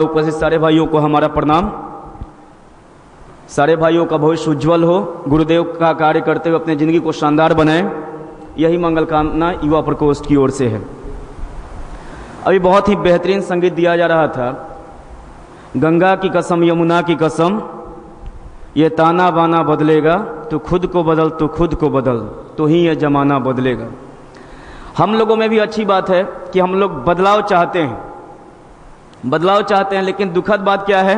उपस्थित सारे भाइयों को हमारा प्रणाम। सारे भाइयों का भविष्य उज्जवल हो, गुरुदेव का कार्य करते हुए अपने जिंदगी को शानदार बनाएं, यही मंगल कामना युवा प्रकोष्ठ की ओर से है। अभी बहुत ही बेहतरीन संगीत दिया जा रहा था। गंगा की कसम यमुना की कसम, ये ताना बाना बदलेगा, तो खुद को बदल, तो खुद को बदल, तो ही ये जमाना बदलेगा। हम लोगों में भी अच्छी बात है कि हम लोग बदलाव चाहते हैं, लेकिन दुखद बात क्या है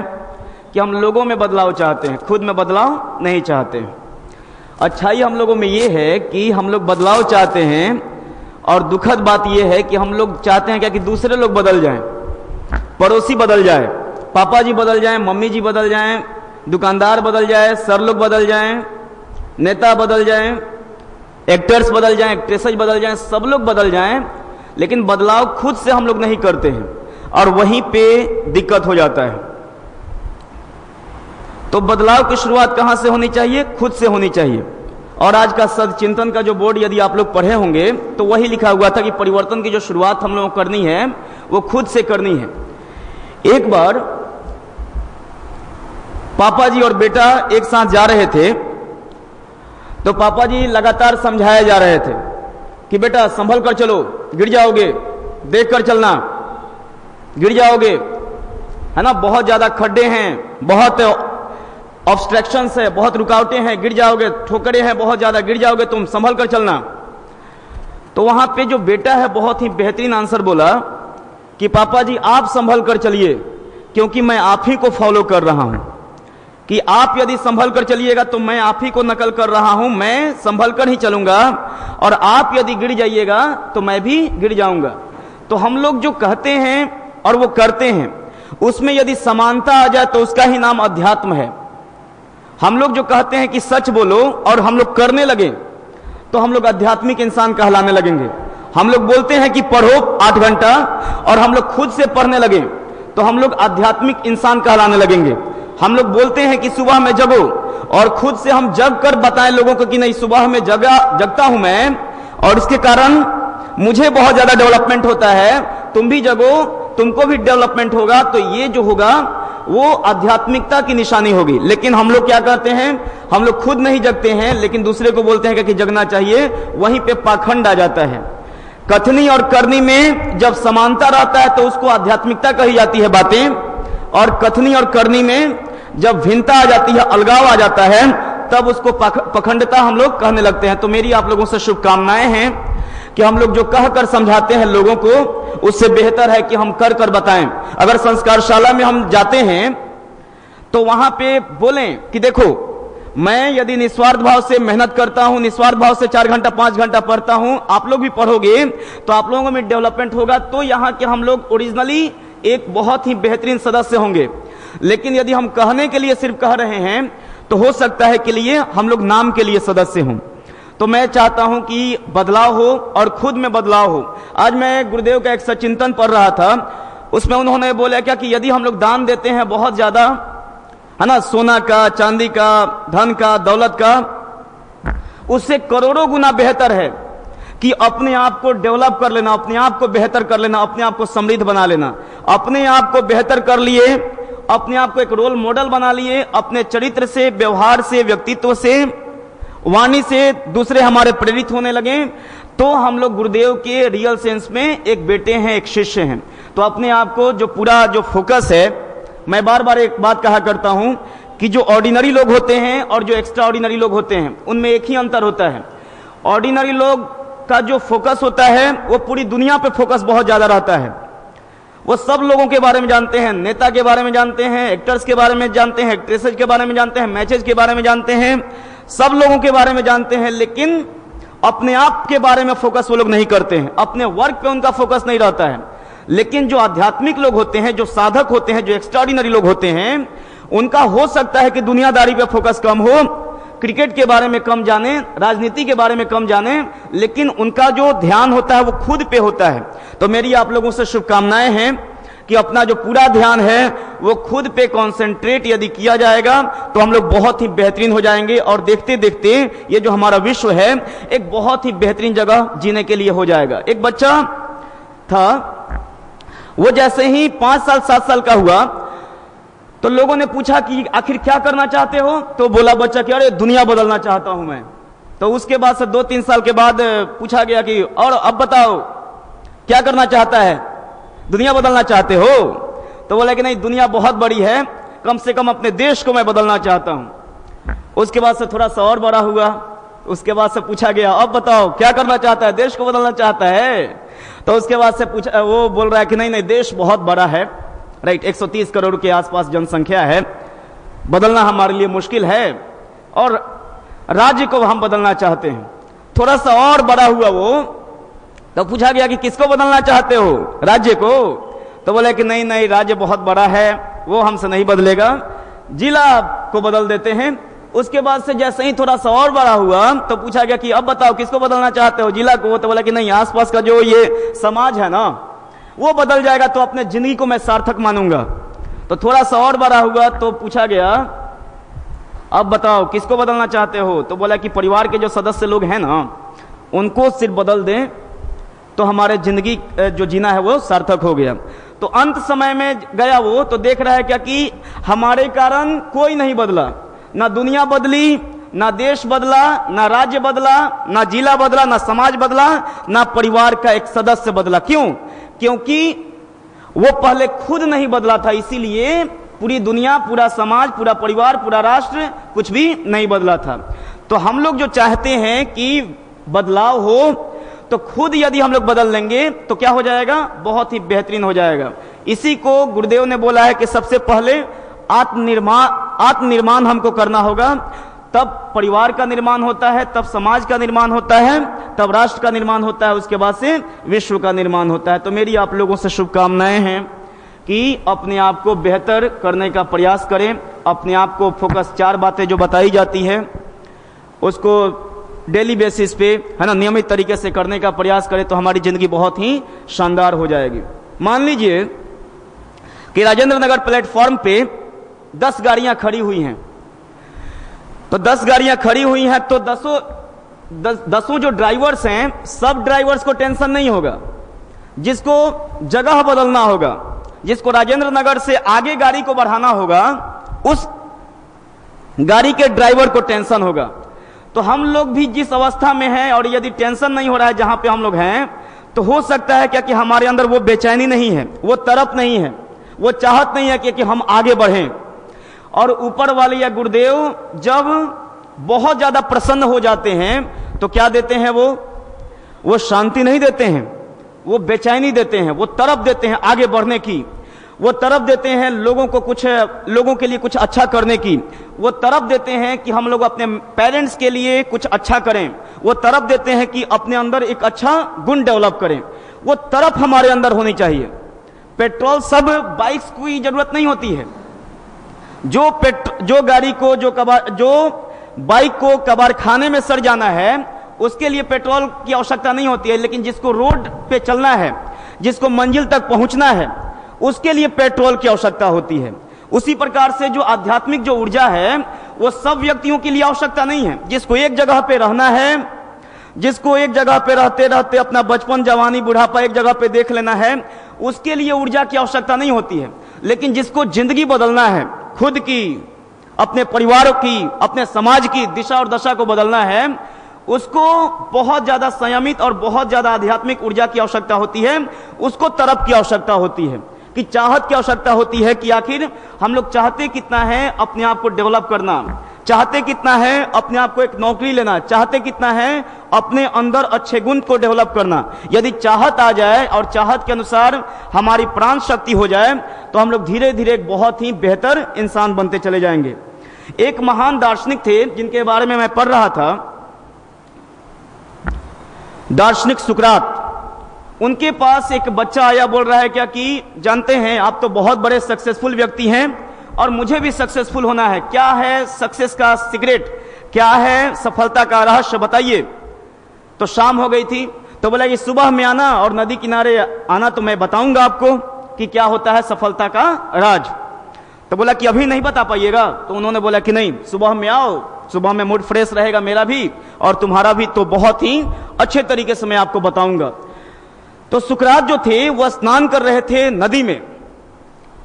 कि हम लोगों में बदलाव चाहते हैं, खुद में बदलाव नहीं चाहते हैं। अच्छाई हम लोगों में ये है कि हम लोग बदलाव चाहते हैं, और दुखद बात ये है कि हम लोग चाहते हैं क्या कि दूसरे लोग बदल जाएं, पड़ोसी बदल जाए, पापा जी बदल जाएं, मम्मी जी बदल जाएं, दुकानदार बदल जाए, सर लोग बदल जाएं, नेता बदल जाएं, एक्टर्स बदल जाएं, एक्ट्रेसेस बदल जाएं, सब लोग बदल जाएं, लेकिन बदलाव खुद से हम लोग नहीं करते हैं, और वहीं पे दिक्कत हो जाता है। तो बदलाव की शुरुआत कहां से होनी चाहिए? खुद से होनी चाहिए। और आज का सदचिंतन का जो बोर्ड यदि आप लोग पढ़े होंगे तो वही लिखा हुआ था कि परिवर्तन की जो शुरुआत हम लोगों को करनी है वो खुद से करनी है। एक बार पापा जी और बेटा एक साथ जा रहे थे, तो पापा जी लगातार समझाए जा रहे थे कि बेटा संभल कर चलो, गिर जाओगे, देख कर चलना, गिर जाओगे, है ना, बहुत ज्यादा खड्डे हैं, बहुत ऑब्स्ट्रक्शंस है, बहुत रुकावटें हैं, गिर जाओगे, ठोकरें हैं बहुत ज्यादा, गिर जाओगे, तुम संभल कर चलना। तो वहां पे जो बेटा है बहुत ही बेहतरीन आंसर बोला कि पापा जी आप संभल कर चलिए, क्योंकि मैं आप ही को फॉलो कर रहा हूं, कि आप यदि संभल कर चलिएगा तो मैं आप ही को नकल कर रहा हूं, मैं संभल कर ही चलूंगा, और आप यदि गिर जाइएगा तो मैं भी गिर जाऊंगा। तो हम लोग जो कहते हैं और वो करते हैं, उसमें यदि समानता आ जाए तो उसका ही नाम अध्यात्म है। हम लोग जो कहते हैं कि सच बोलो और हम लोग करने लगे तो हम लोग आध्यात्मिक इंसान कहलाने लगेंगे। हम लोग बोलते हैं कि पढ़ो 8 घंटा और हम लोग खुद से पढ़ने लगे तो हम लोग आध्यात्मिक इंसान कहलाने लगेंगे। हम लोग बोलते हैं कि सुबह में जगो और खुद से हम जग कर बताएं लोगों को कि नहीं सुबह में जगता हूं मैं, और इसके कारण मुझे बहुत ज्यादा डेवलपमेंट होता है, तुम भी जगो, तुमको भी डेवलपमेंट होगा। तो ये जो होगा वो आध्यात्मिकता की निशानी होगी। लेकिन हम लोग क्या करते हैं, हम लोग खुद नहीं जगते हैं लेकिन दूसरे को बोलते हैं कि जगना चाहिए, वहीं पे पाखंड आ जाता है। कथनी और करनी में जब समानता रहता है तो उसको आध्यात्मिकता कही जाती है बातें, और कथनी और करनी में जब भिन्नता आ जाती है, अलगाव आ जाता है, तब उसको पाखंडता हम लोग कहने लगते हैं। तो मेरी आप लोगों से शुभकामनाएं हैं कि हम लोग जो कहकर समझाते हैं लोगों को, उससे बेहतर है कि हम कर कर बताएं। अगर संस्कारशाला में हम जाते हैं तो वहां पे बोलें कि देखो मैं यदि निस्वार्थ भाव से मेहनत करता हूं, निस्वार्थ भाव से 4 घंटा 5 घंटा पढ़ता हूं, आप लोग भी पढ़ोगे तो आप लोगों में डेवलपमेंट होगा, तो यहां के हम लोग ओरिजिनली एक बहुत ही बेहतरीन सदस्य होंगे। लेकिन यदि हम कहने के लिए सिर्फ कह रहे हैं तो हो सकता है कि लिए हम लोग नाम के लिए सदस्य हों। तो मैं चाहता हूं कि बदलाव हो और खुद में बदलाव हो। आज मैं गुरुदेव का एक सचिंतन पढ़ रहा था, उसमें उन्होंने बोला क्या कि यदि हम लोग दान देते हैं बहुत ज्यादा, है ना, सोना का, चांदी का, धन का, दौलत का, उससे करोड़ों गुना बेहतर है कि अपने आप को डेवलप कर लेना, अपने आप को बेहतर कर लेना, अपने आप को समृद्ध बना लेना। अपने आप को बेहतर कर लिए, अपने आप को एक रोल मॉडल बना लिए, अपने चरित्र से, व्यवहार से, व्यक्तित्व से, वाणी से दूसरे हमारे प्रेरित होने लगे, तो हम लोग गुरुदेव के रियल सेंस में एक बेटे हैं, एक शिष्य हैं। तो अपने आप को जो पूरा जो फोकस है, मैं बार बार एक बात कहा करता हूं कि जो ऑर्डिनरी लोग होते हैं और जो एक्स्ट्रा ऑर्डिनरी लोग होते हैं उनमें एक ही अंतर होता है। ऑर्डिनरी लोग का जो फोकस होता है वो पूरी दुनिया पे फोकस बहुत ज्यादा रहता है। वो सब लोगों के बारे में जानते हैं, नेता के बारे में जानते हैं, एक्टर्स के बारे में जानते हैं, एक्ट्रेसेस के बारे में जानते हैं, मैचेस के बारे में जानते हैं, सब लोगों के बारे में जानते हैं, लेकिन अपने आप के बारे में फोकस वो लोग नहीं करते हैं, अपने वर्क पे उनका फोकस नहीं रहता है। लेकिन जो आध्यात्मिक लोग होते हैं, जो साधक होते हैं, जो एक्स्ट्राऑर्डिनरी लोग होते हैं, उनका हो सकता है कि दुनियादारी पे फोकस कम हो, क्रिकेट के बारे में कम जाने, राजनीति के बारे में कम जाने, लेकिन उनका जो ध्यान होता है वो खुद पे होता है। तो मेरी आप लोगों से शुभकामनाएं हैं कि अपना जो पूरा ध्यान है वो खुद पे कंसंट्रेट यदि किया जाएगा तो हम लोग बहुत ही बेहतरीन हो जाएंगे, और देखते देखते ये जो हमारा विश्व है एक बहुत ही बेहतरीन जगह जीने के लिए हो जाएगा। एक बच्चा था, वो जैसे ही 5 साल 7 साल का हुआ तो लोगों ने पूछा कि आखिर क्या करना चाहते हो? तो बोला बच्चा कि अरे दुनिया बदलना चाहता हूं मैं। तो उसके बाद से 2-3 साल के बाद पूछा गया कि और अब बताओ क्या करना चाहता है? दुनिया बदलना चाहते हो? तो बोला कि नहीं, दुनिया बहुत बड़ी है, कम से कम अपने देश को मैं बदलना चाहता हूं। उसके बाद से थोड़ा सा और बड़ा हुआ, उसके बाद से पूछा गया अब बताओ क्या करना चाहता है? देश को बदलना चाहता है? तो उसके बाद से पूछा, वो बोल रहा है कि नहीं नहीं, देश बहुत बड़ा है, राइट, 130 करोड़ के आसपास जनसंख्या है, बदलना हमारे लिए मुश्किल है और राज्य को हम बदलना चाहते हैं। थोड़ा सा और बड़ा हुआ वो, तो पूछा गया कि किसको बदलना चाहते हो? राज्य को? तो बोले कि नहीं नहीं, राज्य बहुत बड़ा है, वो हमसे नहीं बदलेगा, जिला को बदल देते हैं। उसके बाद से जैसे ही थोड़ा सा और बड़ा हुआ तो पूछा गया कि अब बताओ किसको बदलना चाहते हो? जिला को? तो बोला कि नहीं, आसपास का जो ये समाज है ना वो बदल जाएगा तो अपने जिंदगी को मैं सार्थक मानूंगा। तो थोड़ा सा और बड़ा हुआ तो पूछा गया अब बताओ किसको बदलना चाहते हो? तो बोला कि परिवार के जो सदस्य लोग हैं ना उनको सिर्फ बदल दें तो हमारे जिंदगी जो जीना है वो सार्थक हो गया। तो अंत समय में गया वो तो देख रहा है क्या कि हमारे कारण कोई नहीं बदला, ना दुनिया बदली, ना देश बदला, ना राज्य बदला, ना जिला बदला, ना समाज बदला, ना परिवार का एक सदस्य बदला। क्यों? क्योंकि वो पहले खुद नहीं बदला था, इसीलिए पूरी दुनिया, पूरा समाज, पूरा परिवार, पूरा राष्ट्र कुछ भी नहीं बदला था। तो हम लोग जो चाहते हैं कि बदलाव हो तो खुद यदि हम लोग बदल लेंगे तो क्या हो जाएगा? बहुत ही बेहतरीन हो जाएगा। इसी को गुरुदेव ने बोला है कि सबसे पहले आत्मनिर्माण हमको करना होगा, तब परिवार का निर्माण होता है, तब समाज का निर्माण होता है, तब राष्ट्र का निर्माण होता है, उसके बाद से विश्व का निर्माण होता है। तो मेरी आप लोगों से शुभकामनाएं हैं कि अपने आप को बेहतर करने का प्रयास करें, अपने आप को फोकस 4 बातें जो बताई जाती है उसको डेली बेसिस पे, है ना, नियमित तरीके से करने का प्रयास करें तो हमारी जिंदगी बहुत ही शानदार हो जाएगी। मान लीजिए कि राजेंद्र नगर प्लेटफॉर्म पे 10 गाड़ियां खड़ी हुई हैं, तो 10 गाड़ियां खड़ी हुई हैं तो दसों जो ड्राइवर्स हैं, सब ड्राइवर्स को टेंशन नहीं होगा। जिसको जगह बदलना होगा, जिसको राजेंद्र नगर से आगे गाड़ी को बढ़ाना होगा, उस गाड़ी के ड्राइवर को टेंशन होगा। तो हम लोग भी जिस अवस्था में हैं और यदि टेंशन नहीं हो रहा है जहां पे हम लोग हैं, तो हो सकता है क्या कि हमारे अंदर वो बेचैनी नहीं है, वो तड़प नहीं है, वो चाहत नहीं है कि हम आगे बढ़ें। और ऊपर वाले या गुरुदेव जब बहुत ज्यादा प्रसन्न हो जाते हैं तो क्या देते हैं? वो शांति नहीं देते हैं, वो बेचैनी देते हैं, वो तड़प देते हैं आगे बढ़ने की, वो तड़प देते हैं लोगों के लिए कुछ अच्छा करने की, वो तड़प देते हैं कि हम लोग अपने पेरेंट्स के लिए कुछ अच्छा करें, वो तड़प देते हैं कि अपने अंदर एक अच्छा गुण डेवलप करें। वो तड़प हमारे अंदर होनी चाहिए। पेट्रोल सब बाइक्स की जरूरत नहीं होती है। जो गाड़ी को जो बाइक को कबाड़खाने में सड़ जाना है उसके लिए पेट्रोल की आवश्यकता नहीं होती है, लेकिन जिसको रोड पे चलना है, जिसको मंजिल तक पहुंचना है, उसके लिए पेट्रोल की आवश्यकता होती है। उसी प्रकार से जो आध्यात्मिक जो ऊर्जा है वो सब व्यक्तियों के लिए आवश्यकता नहीं है। जिसको एक जगह पे रहना है, जिसको एक जगह पे रहते रहते अपना बचपन, जवानी, बुढ़ापा एक जगह पे देख लेना है, उसके लिए ऊर्जा की आवश्यकता नहीं होती है। लेकिन जिसको जिंदगी बदलना है, खुद की, अपने परिवार की, अपने समाज की दिशा और दशा को बदलना है, उसको बहुत ज्यादा संयमित और बहुत ज्यादा आध्यात्मिक ऊर्जा की आवश्यकता होती है। उसको तड़प की आवश्यकता होती है, कि चाहत की आवश्यकता होती है कि आखिर हम लोग चाहते कितना है अपने आप को डेवलप करना, चाहते कितना है अपने आप को एक नौकरी लेना, चाहते कितना है अपने अंदर अच्छे गुण को डेवलप करना। यदि चाहत आ जाए और चाहत के अनुसार हमारी प्राण शक्ति हो जाए तो हम लोग धीरे धीरे एक बहुत ही बेहतर इंसान बनते चले जाएंगे। एक महान दार्शनिक थे जिनके बारे में मैं पढ़ रहा था, दार्शनिक सुकरात। उनके पास एक बच्चा आया, बोल रहा है क्या कि जानते हैं आप तो बहुत बड़े सक्सेसफुल व्यक्ति हैं और मुझे भी सक्सेसफुल होना है, क्या है सक्सेस का सीक्रेट, क्या है सफलता का रहस्य बताइए। तो शाम हो गई थी, तो बोला कि सुबह में आना और नदी किनारे आना तो मैं बताऊंगा आपको कि क्या होता है सफलता का राज। तो बोला कि अभी नहीं बता पाइएगा। तो उन्होंने बोला कि नहीं, सुबह में आओ, सुबह में मूड फ्रेश रहेगा मेरा भी और तुम्हारा भी, तो बहुत ही अच्छे तरीके से मैं आपको बताऊंगा। तो सुकरात जो थे वह स्नान कर रहे थे नदी में।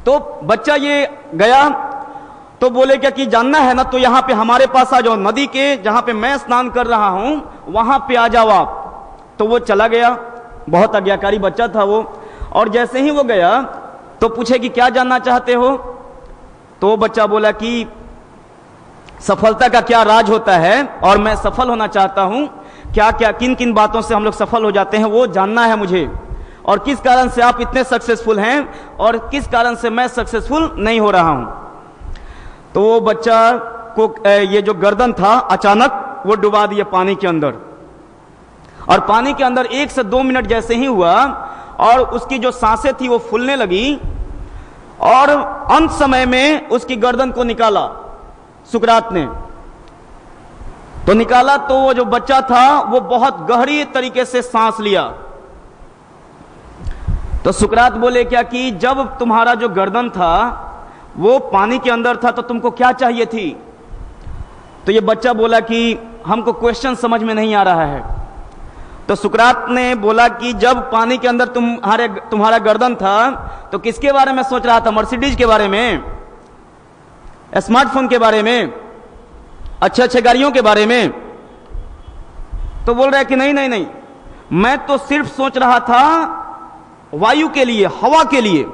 तो बच्चा ये गया तो बोले क्या कि जानना है ना तो यहां पे हमारे पास आ जाओ, नदी के जहां पे मैं स्नान कर रहा हूं वहां पे आ जाओ आप। तो वो चला गया, बहुत आज्ञाकारी बच्चा था वो। और जैसे ही वो गया तो पूछे कि क्या जानना चाहते हो? तो वो बच्चा बोला कि सफलता का क्या राज होता है और मैं सफल होना चाहता हूं, क्या क्या किन किन बातों से हम लोग सफल हो जाते हैं वो जानना है मुझे, और किस कारण से आप इतने सक्सेसफुल हैं और किस कारण से मैं सक्सेसफुल नहीं हो रहा हूं। तो वो बच्चा को ये जो गर्दन था अचानक वो डुबा दिया पानी के अंदर, और पानी के अंदर 1 से 2 मिनट जैसे ही हुआ और उसकी जो सांसें थी वो फूलने लगी, और अंत समय में उसकी गर्दन को निकाला सुकरात ने। तो निकाला तो वो जो बच्चा था वो बहुत गहरी तरीके से सांस लिया। तो सुकरात बोले क्या कि जब तुम्हारा जो गर्दन था वो पानी के अंदर था तो तुमको क्या चाहिए थी? तो ये बच्चा बोला कि हमको क्वेश्चन समझ में नहीं आ रहा है। तो सुकरात ने बोला कि जब पानी के अंदर तुम्हारा गर्दन था तो किसके बारे में सोच रहा था? मर्सिडीज के बारे में, स्मार्टफोन के बारे में, अच्छे अच्छे गाड़ियों के बारे में? तो बोल रहा है कि नहीं नहीं नहीं, मैं तो सिर्फ सोच रहा था वायु के लिए, हवा के लिए।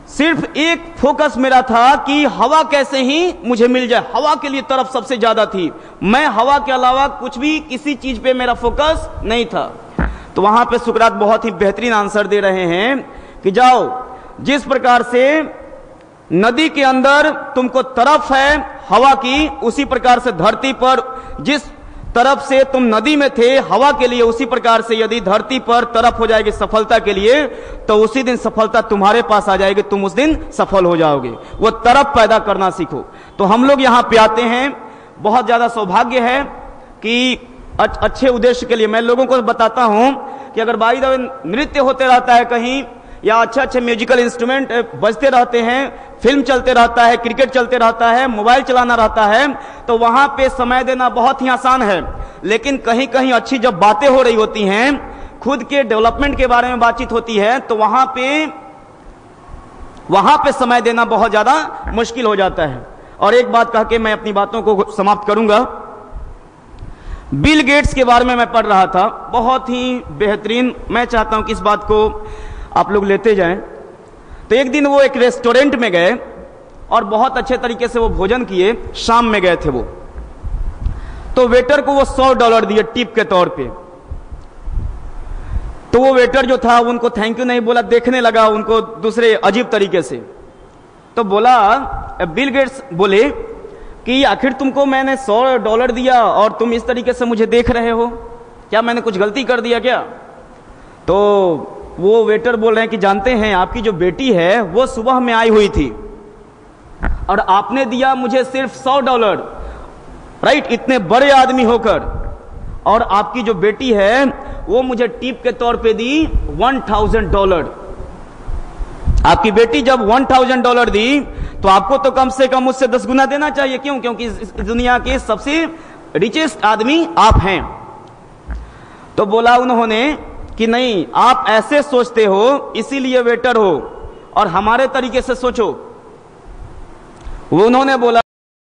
सिर्फ एक फोकस मेरा था कि हवा कैसे ही मुझे मिल जाए, हवा के लिए तरफ सबसे ज्यादा थी। मैं हवा के अलावा कुछ भी किसी चीज पे मेरा फोकस नहीं था। तो वहां पे सुकरात बहुत ही बेहतरीन आंसर दे रहे हैं कि जाओ, जिस प्रकार से नदी के अंदर तुमको तरफ है हवा की, उसी प्रकार से धरती पर जिस तरफ से तुम नदी में थे हवा के लिए, उसी प्रकार से यदि धरती पर तरफ हो जाएगी सफलता के लिए तो उसी दिन सफलता तुम्हारे पास आ जाएगी, तुम उस दिन सफल हो जाओगे। वो तरफ पैदा करना सीखो। तो हम लोग यहां पे आते हैं, बहुत ज्यादा सौभाग्य है कि अच्छे उद्देश्य के लिए मैं लोगों को बताता हूं कि अगर बाई द वे नृत्य होते रहता है कहीं, या अच्छे अच्छे म्यूजिकल इंस्ट्रूमेंट बजते रहते हैं, फिल्म चलते रहता है, क्रिकेट चलते रहता है, मोबाइल चलाना रहता है, तो वहां पे समय देना बहुत ही आसान है। लेकिन कहीं कहीं अच्छी जब बातें हो रही होती हैं, खुद के डेवलपमेंट के बारे में बातचीत होती है, तो वहां पे समय देना बहुत ज्यादा मुश्किल हो जाता है। और एक बात कह के मैं अपनी बातों को समाप्त करूंगा। बिल गेट्स के बारे में मैं पढ़ रहा था, बहुत ही बेहतरीन। मैं चाहता हूं कि इस बात को आप लोग लेते जाएं। तो एक दिन वो एक रेस्टोरेंट में गए और बहुत अच्छे तरीके से वो भोजन किए, शाम में गए थे वो। तो वेटर को वो $100 दिए टिप के तौर पे। तो वो वेटर जो था उनको थैंक यू नहीं बोला, देखने लगा उनको दूसरे अजीब तरीके से। तो बोला, बिल गेट्स बोले कि आखिर तुमको मैंने $100 दिया और तुम इस तरीके से मुझे देख रहे हो, क्या मैंने कुछ गलती कर दिया क्या? तो वो वेटर बोल रहे हैं कि जानते हैं आपकी जो बेटी है वो सुबह में आई हुई थी और आपने दिया मुझे सिर्फ $100, राइट, इतने बड़े आदमी होकर, और आपकी जो बेटी है वो मुझे टिप के तौर पे दी $1000। आपकी बेटी जब $1000 दी तो आपको तो कम से कम मुझसे 10 गुना देना चाहिए। क्यों? क्योंकि इस दुनिया के सबसे रिचेस्ट आदमी आप हैं। तो बोला उन्होंने कि नहीं, आप ऐसे सोचते हो इसीलिए वेटर हो, और हमारे तरीके से सोचो। वो उन्होंने बोला